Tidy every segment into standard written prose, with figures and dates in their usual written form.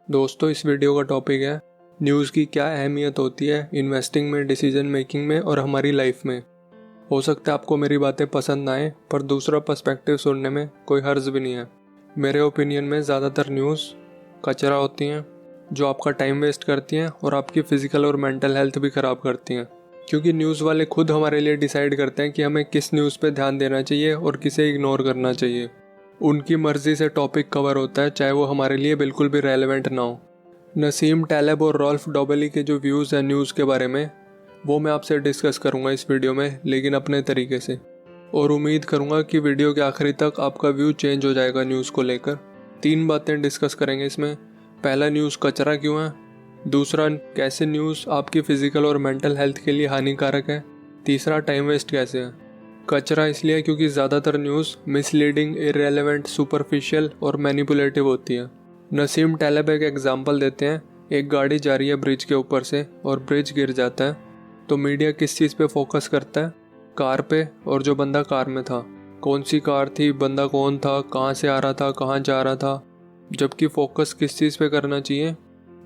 दोस्तों, इस वीडियो का टॉपिक है न्यूज़ की क्या अहमियत होती है इन्वेस्टिंग में, डिसीजन मेकिंग में और हमारी लाइफ में। हो सकता है आपको मेरी बातें पसंद ना आए, पर दूसरा पर्सपेक्टिव सुनने में कोई हर्ज भी नहीं है। मेरे ओपिनियन में ज़्यादातर न्यूज़ कचरा होती हैं जो आपका टाइम वेस्ट करती हैं और आपकी फ़िज़िकल और मेंटल हेल्थ भी ख़राब करती हैं, क्योंकि न्यूज़ वाले खुद हमारे लिए डिसाइड करते हैं कि हमें किस न्यूज़ पे ध्यान देना चाहिए और किसे इग्नोर करना चाहिए। उनकी मर्ज़ी से टॉपिक कवर होता है, चाहे वो हमारे लिए बिल्कुल भी रेलेवेंट ना हो। नसीम टैलेब और रॉल्फ डॉबली के जो व्यूज़ हैं न्यूज़ के बारे में, वो मैं आपसे डिस्कस करूंगा इस वीडियो में, लेकिन अपने तरीके से। और उम्मीद करूंगा कि वीडियो के आखिरी तक आपका व्यू चेंज हो जाएगा न्यूज़ को लेकर। 3 बातें डिस्कस करेंगे इसमें। पहला, न्यूज़ कचरा क्यों है। दूसरा, कैसे न्यूज़ आपकी फ़िज़िकल और मेंटल हेल्थ के लिए हानिकारक है। तीसरा, टाइम वेस्ट कैसे है। कचरा इसलिए क्योंकि ज़्यादातर न्यूज़ मिसलीडिंग, इररेलेवेंट, सुपरफिशियल और मैनिपुलेटिव होती है। नसीम टैलेब एक एग्जांपल देते हैं। एक गाड़ी जा रही है ब्रिज के ऊपर से और ब्रिज गिर जाता है, तो मीडिया किस चीज़ पे फोकस करता है? कार पे, और जो बंदा कार में था, कौन सी कार थी, बंदा कौन था, कहाँ से आ रहा था, कहाँ जा रहा था। जबकि फोकस किस चीज़ पे करना चाहिए?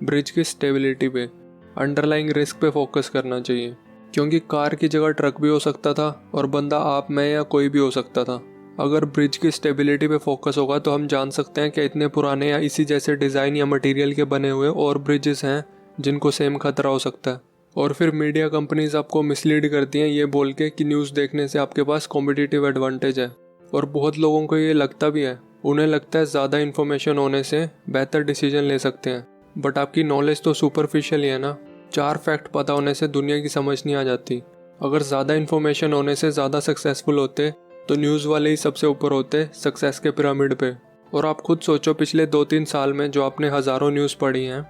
ब्रिज की स्टेबिलिटी पे, अंडरलाइंग रिस्क पे फोकस करना चाहिए, क्योंकि कार की जगह ट्रक भी हो सकता था और बंदा आप, मैं या कोई भी हो सकता था। अगर ब्रिज की स्टेबिलिटी पे फोकस होगा तो हम जान सकते हैं कि इतने पुराने या इसी जैसे डिज़ाइन या मटेरियल के बने हुए और ब्रिजेस हैं जिनको सेम खतरा हो सकता है। और फिर मीडिया कंपनीज आपको मिसलीड करती हैं ये बोल के कि न्यूज़ देखने से आपके पास कॉम्पिटिटिव एडवांटेज है। और बहुत लोगों को ये लगता भी है, उन्हें लगता है ज़्यादा इन्फॉर्मेशन होने से बेहतर डिसीजन ले सकते हैं। बट आपकी नॉलेज तो सुपरफिशियल ही है ना। 4 फैक्ट पता होने से दुनिया की समझ नहीं आ जाती। अगर ज़्यादा इन्फॉर्मेशन होने से ज़्यादा सक्सेसफुल होते तो न्यूज़ वाले ही सबसे ऊपर होते सक्सेस के पिरामिड पे। और आप खुद सोचो, पिछले 2-3 साल में जो आपने हज़ारों न्यूज़ पढ़ी हैं,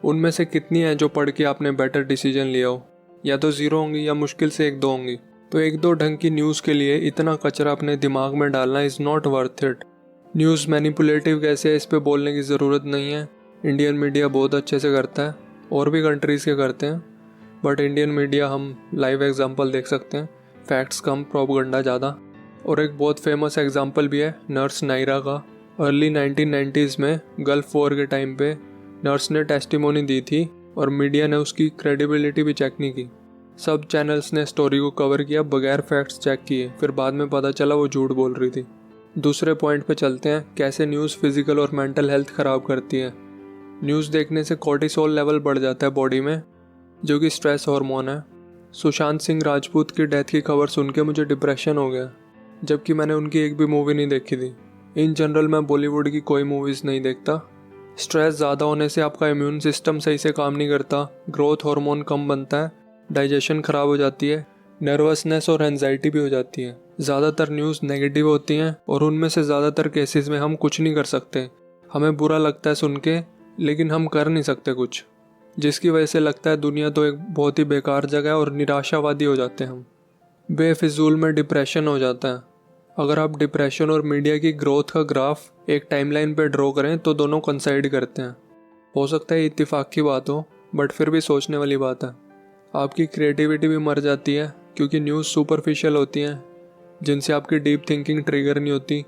उनमें से कितनी हैं जो पढ़ के आपने बेटर डिसीजन लिया हो? या तो 0 होंगी या मुश्किल से 1-2 होंगी। तो 1-2 ढंग की न्यूज़ के लिए इतना कचरा अपने दिमाग में डालना is not worth it. News manipulative कैसे है, इस पर बोलने की ज़रूरत नहीं है। इंडियन मीडिया बहुत अच्छे से करता है, और भी कंट्रीज़ के करते हैं, बट इंडियन मीडिया हम लाइव एग्जांपल देख सकते हैं। फैक्ट्स कम, प्रोपगेंडा ज़्यादा। और एक बहुत फेमस एग्जांपल भी है नर्स नायरा का। अर्ली 1990s में गल्फ वॉर के टाइम पे नर्स ने टेस्टिमोनी दी थी और मीडिया ने उसकी क्रेडिबिलिटी भी चेक नहीं की। सब चैनल्स ने स्टोरी को कवर किया बगैर फैक्ट्स चेक किए, फिर बाद में पता चला वो झूठ बोल रही थी। दूसरे पॉइंट पे चलते हैं, कैसे न्यूज़ फिजिकल और मेंटल हेल्थ ख़राब करती है। न्यूज़ देखने से कॉर्टिसोल लेवल बढ़ जाता है बॉडी में, जो कि स्ट्रेस हार्मोन है। सुशांत सिंह राजपूत की डेथ की खबर सुन के मुझे डिप्रेशन हो गया, जबकि मैंने उनकी एक भी मूवी नहीं देखी थी। इन जनरल मैं बॉलीवुड की कोई मूवीज़ नहीं देखता। स्ट्रेस ज़्यादा होने से आपका इम्यून सिस्टम सही से काम नहीं करता, ग्रोथ हार्मोन कम बनता है, डाइजेशन ख़राब हो जाती है, नर्वसनेस और एनजाइटी भी हो जाती है। ज़्यादातर न्यूज़ नेगेटिव होती हैं और उनमें से ज़्यादातर केसेस में हम कुछ नहीं कर सकते। हमें बुरा लगता है सुन के, लेकिन हम कर नहीं सकते कुछ, जिसकी वजह से लगता है दुनिया तो एक बहुत ही बेकार जगह है और निराशावादी हो जाते हैं हम। बेफिजूल में डिप्रेशन हो जाता है। अगर आप डिप्रेशन और मीडिया की ग्रोथ का ग्राफ एक टाइमलाइन पे ड्रॉ करें तो दोनों कंसाइड करते हैं। हो सकता है इत्तेफाक की बात हो, बट फिर भी सोचने वाली बात है। आपकी क्रिएटिविटी भी मर जाती है, क्योंकि न्यूज़ सुपरफिशियल होती हैं जिनसे आपकी डीप थिंकिंग ट्रिगर नहीं होती,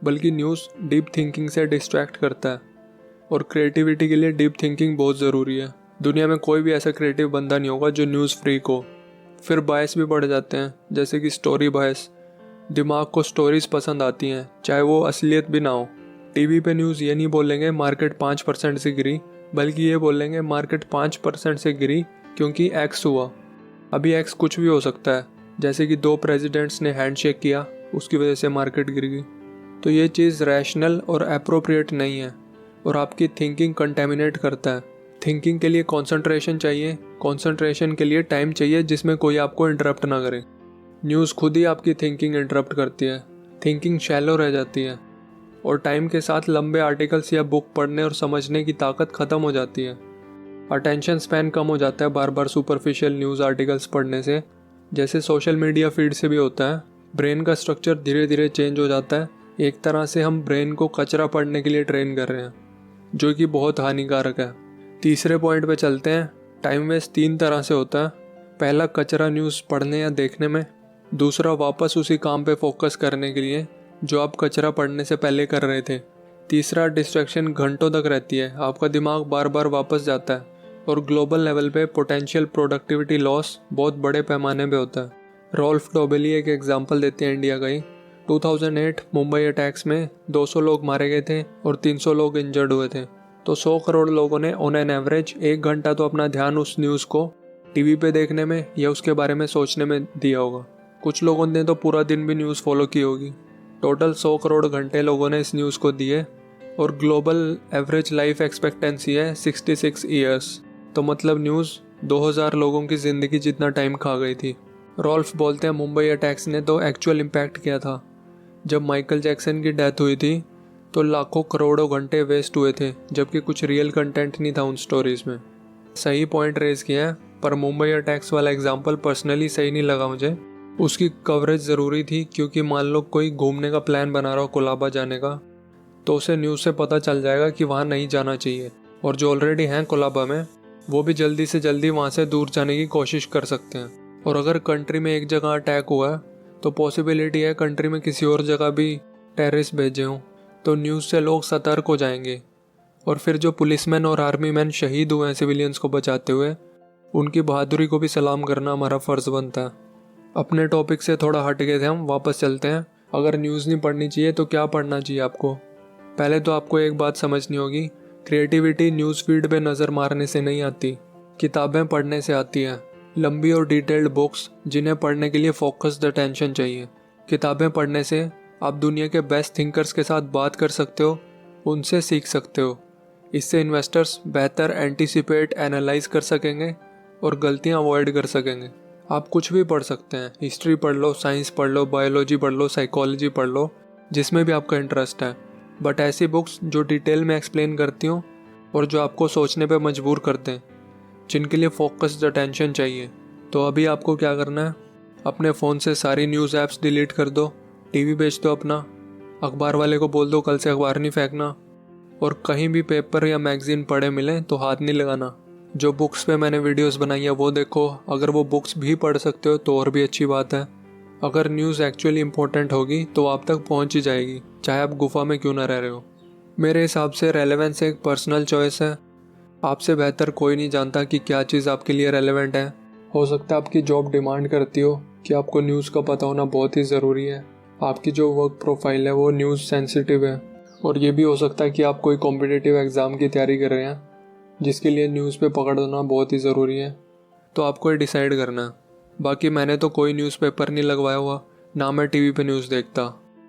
बल्कि न्यूज़ डीप थिंकिंग से डिस्ट्रैक्ट करता है। और क्रिएटिविटी के लिए डीप थिंकिंग बहुत ज़रूरी है। दुनिया में कोई भी ऐसा क्रिएटिव बंदा नहीं होगा जो न्यूज़ फ्रीक हो। फिर बायस भी बढ़ जाते हैं, जैसे कि स्टोरी बायस। दिमाग को स्टोरीज पसंद आती हैं, चाहे वो असलियत भी ना हो। टीवी पे न्यूज़ ये नहीं बोलेंगे मार्केट 5% से गिरी, बल्कि ये बोलेंगे मार्केट 5% से गिरी क्योंकि एक्स हुआ। अभी एक्स कुछ भी हो सकता है, जैसे कि 2 प्रेसिडेंट्स ने हैंडशेक किया, उसकी वजह से मार्केट गिर गई। तो ये चीज़ रैशनल और अप्रोप्रिएट नहीं है और आपकी थिंकिंग कंटेमिनेट करता है। थिंकिंग के लिए कंसंट्रेशन चाहिए, कंसंट्रेशन के लिए टाइम चाहिए जिसमें कोई आपको इंटरप्ट ना करे। न्यूज़ खुद ही आपकी थिंकिंग इंटरप्ट करती है, थिंकिंग शैलो रह जाती है, और टाइम के साथ लंबे आर्टिकल्स या बुक पढ़ने और समझने की ताकत ख़त्म हो जाती है। अटेंशन स्पैन कम हो जाता है बार बार सुपरफिशियल न्यूज़ आर्टिकल्स पढ़ने से, जैसे सोशल मीडिया फीड से भी होता है। ब्रेन का स्ट्रक्चर धीरे धीरे चेंज हो जाता है। एक तरह से हम ब्रेन को कचरा पढ़ने के लिए ट्रेन कर रहे हैं, जो कि बहुत हानिकारक है। तीसरे पॉइंट पे चलते हैं। टाइम वेस्ट 3 तरह से होता है। पहला, कचरा न्यूज़ पढ़ने या देखने में। दूसरा, वापस उसी काम पे फोकस करने के लिए जो आप कचरा पढ़ने से पहले कर रहे थे। तीसरा, डिस्ट्रैक्शन घंटों तक रहती है, आपका दिमाग बार बार वापस जाता है। और ग्लोबल लेवल पे पोटेंशियल प्रोडक्टिविटी लॉस बहुत बड़े पैमाने पे होता है। रॉल्फ डोबेली एक एग्जांपल देते हैं इंडिया का ही। 2008 मुंबई अटैक्स में 200 लोग मारे गए थे और 300 लोग इंजर्ड हुए थे। तो 100 करोड़ लोगों ने ऑन एन एवरेज 1 घंटा तो अपना ध्यान उस न्यूज़ को टीवी पे देखने में या उसके बारे में सोचने में दिया होगा। कुछ लोगों ने तो पूरा दिन भी न्यूज़ फॉलो की होगी। टोटल 100 करोड़ घंटे लोगों ने इस न्यूज़ को दिए और ग्लोबल एवरेज लाइफ एक्सपेक्टेंसी है 66 ईयर्स। तो मतलब न्यूज़ 2000 लोगों की ज़िंदगी जितना टाइम खा गई थी। रॉल्फ बोलते हैं मुंबई अटैक्स ने तो एक्चुअल इम्पैक्ट किया था। जब माइकल जैक्सन की डेथ हुई थी तो लाखों करोड़ों घंटे वेस्ट हुए थे, जबकि कुछ रियल कंटेंट नहीं था उन स्टोरीज़ में। सही पॉइंट रेज किया है, पर मुंबई अटैक्स वाला एग्जाम्पल पर्सनली सही नहीं लगा मुझे। उसकी कवरेज ज़रूरी थी, क्योंकि मान लो कोई घूमने का प्लान बना रहा हो कोलाबा जाने का, तो उसे न्यूज़ से पता चल जाएगा कि वहाँ नहीं जाना चाहिए। और जो ऑलरेडी हैं कोलाबा में, वो भी जल्दी से जल्दी वहाँ से दूर जाने की कोशिश कर सकते हैं। और अगर कंट्री में एक जगह अटैक हुआ है तो पॉसिबिलिटी है कंट्री में किसी और जगह भी टेररिस्ट भेजे हों, तो न्यूज़ से लोग सतर्क हो जाएंगे। और फिर जो पुलिसमैन और आर्मी मैन शहीद हुए हैं सिविलियंस को बचाते हुए, उनकी बहादुरी को भी सलाम करना हमारा फ़र्ज़ बनता है। अपने टॉपिक से थोड़ा हट गए थे हम, वापस चलते हैं। अगर न्यूज़ नहीं पढ़नी चाहिए तो क्या पढ़ना चाहिए आपको? पहले तो आपको एक बात समझनी होगी, क्रिएटिविटी न्यूज़ फीड पे नज़र मारने से नहीं आती, किताबें पढ़ने से आती है। लंबी और डिटेल्ड बुक्स जिन्हें पढ़ने के लिए फोकस्ड अटेंशन चाहिए। किताबें पढ़ने से आप दुनिया के बेस्ट थिंकर्स के साथ बात कर सकते हो, उनसे सीख सकते हो। इससे इन्वेस्टर्स बेहतर एंटीसिपेट एनालाइज कर सकेंगे और गलतियां अवॉइड कर सकेंगे। आप कुछ भी पढ़ सकते हैं, हिस्ट्री पढ़ लो, साइंस पढ़ लो, बायोलॉजी पढ़ लो, साइकोलॉजी पढ़ लो, जिसमें भी आपका इंटरेस्ट है। बट ऐसी बुक्स जो डिटेल में एक्सप्लेन करती हों और जो आपको सोचने पे मजबूर कर दें, जिनके लिए फोकस्ड अटेंशन चाहिए। तो अभी आपको क्या करना है, अपने फ़ोन से सारी न्यूज़ ऐप्स डिलीट कर दो, टीवी बेच दो अपना, अखबार वाले को बोल दो कल से अखबार नहीं फेंकना, और कहीं भी पेपर या मैगज़ीन पढ़े मिलें तो हाथ नहीं लगाना। जो बुक्स पे मैंने वीडियोस बनाई है वो देखो, अगर वो बुक्स भी पढ़ सकते हो तो और भी अच्छी बात है। अगर न्यूज़ एक्चुअली इम्पोर्टेंट होगी तो आप तक पहुंच ही जाएगी, चाहे आप गुफा में क्यों ना रह रहे हो। मेरे हिसाब से रेलेवेंस एक पर्सनल चॉइस है। आपसे बेहतर कोई नहीं जानता कि क्या चीज़ आपके लिए रेलेवेंट है। हो सकता है आपकी जॉब डिमांड करती हो कि आपको न्यूज़ का पता होना बहुत ही ज़रूरी है, आपकी जो वर्क प्रोफाइल है वो न्यूज़ सेंसिटिव है। और ये भी हो सकता है कि आप कोई कॉम्पिटिटिव एग्ज़ाम की तैयारी कर रहे हैं जिसके लिए न्यूज़ पे पकड़ होना बहुत ही ज़रूरी है। तो आपको ये डिसाइड करना है। बाकी मैंने तो कोई न्यूज़पेपर नहीं लगवाया हुआ, ना मैं टीवी पे न्यूज़ देखता,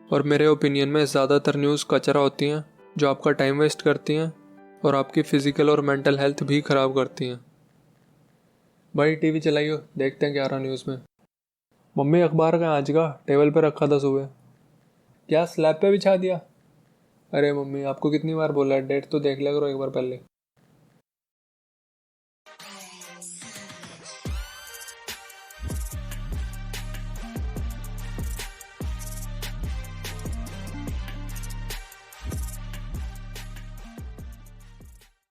और मेरे ओपिनियन में ज़्यादातर न्यूज़ कचरा होती हैं जो आपका टाइम वेस्ट करती हैं और आपकी फ़िज़िकल और मेंटल हेल्थ भी ख़राब करती हैं। भाई टीवी चलाइयो, देखते हैं क्या आ रहा न्यूज़ में। मम्मी अखबार कहाँ आज का? टेबल पे रखा था सुबह। क्या स्लैब पे बिछा दिया? अरे मम्मी आपको कितनी बार बोला है, डेट तो देख लिया करो एक बार पहले।